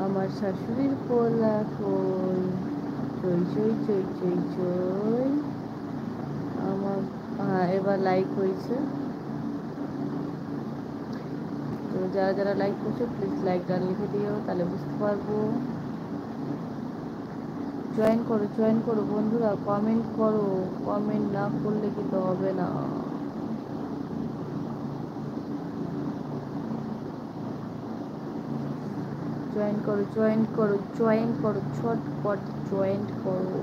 আমার শাশুড়ির পোলা কই, চই চই চই চই চই। আমার এবার লাইক হয়েছে, তো যারা যারা লাইক করছো প্লিজ লাইকটা লিখে দিও, তাহলে বুঝতে পারবো। জয়েন করো বন্ধুরা, কমেন্ট করো, কমেন্ট না করলে কিন্তু হবে না। জয়েন করো ছটপট জয়েন করো।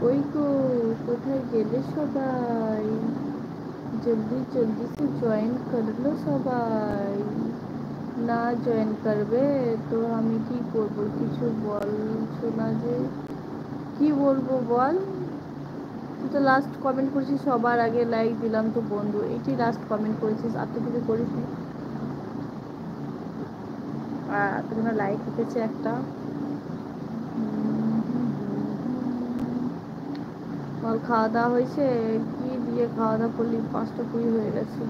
ওই গো, কোথায় গেলে সবাই? জলদি জলদি সে জয়েন করলো সবাই। না জয়েন করবে তো আমি কি করব? কিছু বলছো না যে, কি বলবো বল? তুই তো লাস্ট কমেন্ট করেছিস, সবার আগে লাইক দিলাম তো বন্ধু, এইটি লাস্ট কমেন্ট করেছিস, আর তো কিছু করিস নি। এতক্ষণ লাইক উঠেছে একটা। বল খাওয়া দাওয়া হয়েছে? কি দিয়ে খাওয়া দাওয়া করলি? 5টা 20 হয়ে গেছে।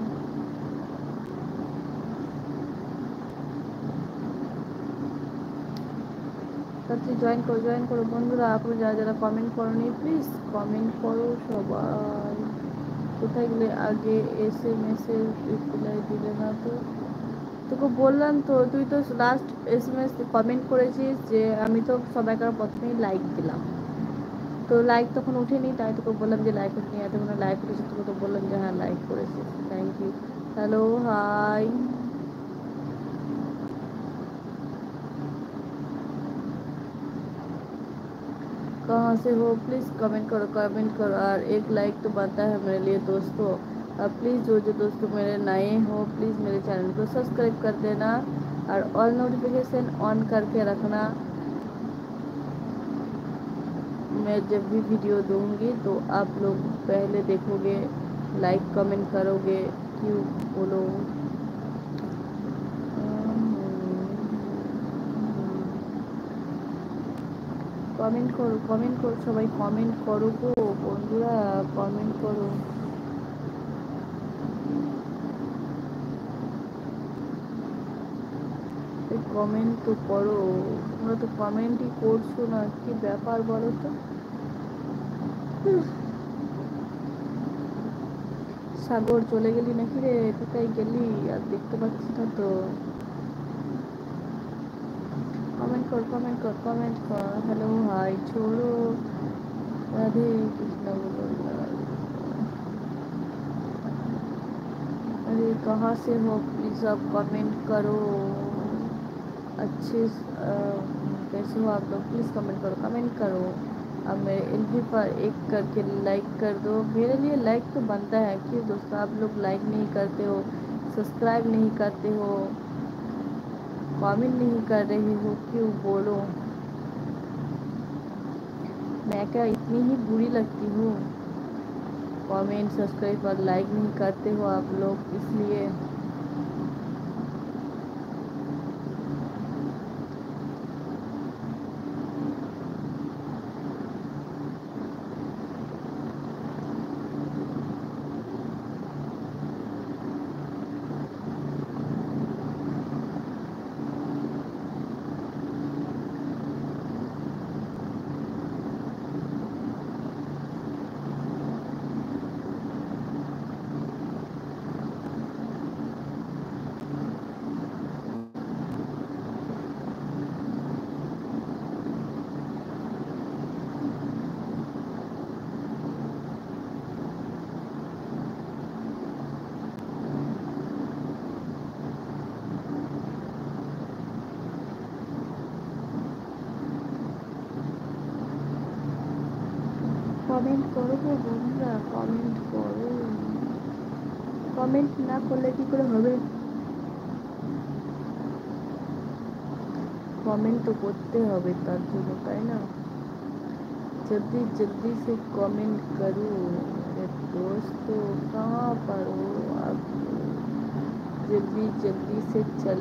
তাড়াতাড়ি জয়েন করো বন্ধুরা। আপনি যারা যারা কমেন্ট করোনি প্লিজ কমেন্ট করো সবাই। কোথায় গেলে? আগে SMS এর রিপ্লাই দিলে না তো? তোকে বললাম তো, তুই তো লাস্ট SMS কমেন্ট করেছিস যে আমি তো সবাইকার প্রথমেই লাইক দিলাম, তো লাইক তখন উঠেনি, তাই তোকে বললাম যে লাইক উঠেনি। এতক্ষণ লাইক উঠেছে, তোকে তো বললাম যে হ্যাঁ লাইক করেছিস, থ্যাংক ইউ। Hello, high. कहाँ से हो प्लीज़ कमेंट करो और एक लाइक तो बनता है मेरे लिए दोस्तों। प्लीज़ जो जो दोस्तों मेरे नए हो प्लीज़ मेरे चैनल को सब्सक्राइब कर देना और ऑल नोटिफिकेशन ऑन करके रखना। मैं जब भी वीडियो दूँगी तो आप लोग पहले देखोगे, लाइक कमेंट करोगे, क्यों बोलो। কমেন্ট করো সবাই, কমেন্ট করো গো বন্ধুরা, কমেন্ট করো। কমেন্ট তো করো, তোমরা তো কমেন্টই করছো না, কি ব্যাপার বলো তো? সাগর চলে গেলি নাকি রে? কোথায় গেলি? আর দেখতে পাচ্ছি না তো। কমেন্ট কর। হ্যালো, হাই, छोड़ो, राधे कृष्णा बोलो। अरे कहाँ से हो प्लीज़ आप कमेंट करो। अच्छे कैसे हो आप लोग? प्लीज़ कमेंट करो। अब मेरे एलबी पर एक करके लाइक कर दो, मेरे लिए लाइक तो बनता है। क्यों दोस्तों आप लोग लाइक नहीं करते हो, सब्सक्राइब नहीं करते हो, कमेंट नहीं कर रहे हो, क्यों बोलो? मैं क्या इतनी ही बुरी लगती हूँ? कमेंट सब्सक्राइब और लाइक नहीं करते हो आप लोग, इसलिए। কমেন্ট করো গো বন্ধুরা, কমেন্ট করো। কমেন্ট না করলে কি করে হবে? कमेंट तो करते হবে তার জন্য, তাই না? जल्दी जल्दी से कमेंट करो मेरे दोस्तों, कहाँ पर जल्दी जल्दी से चले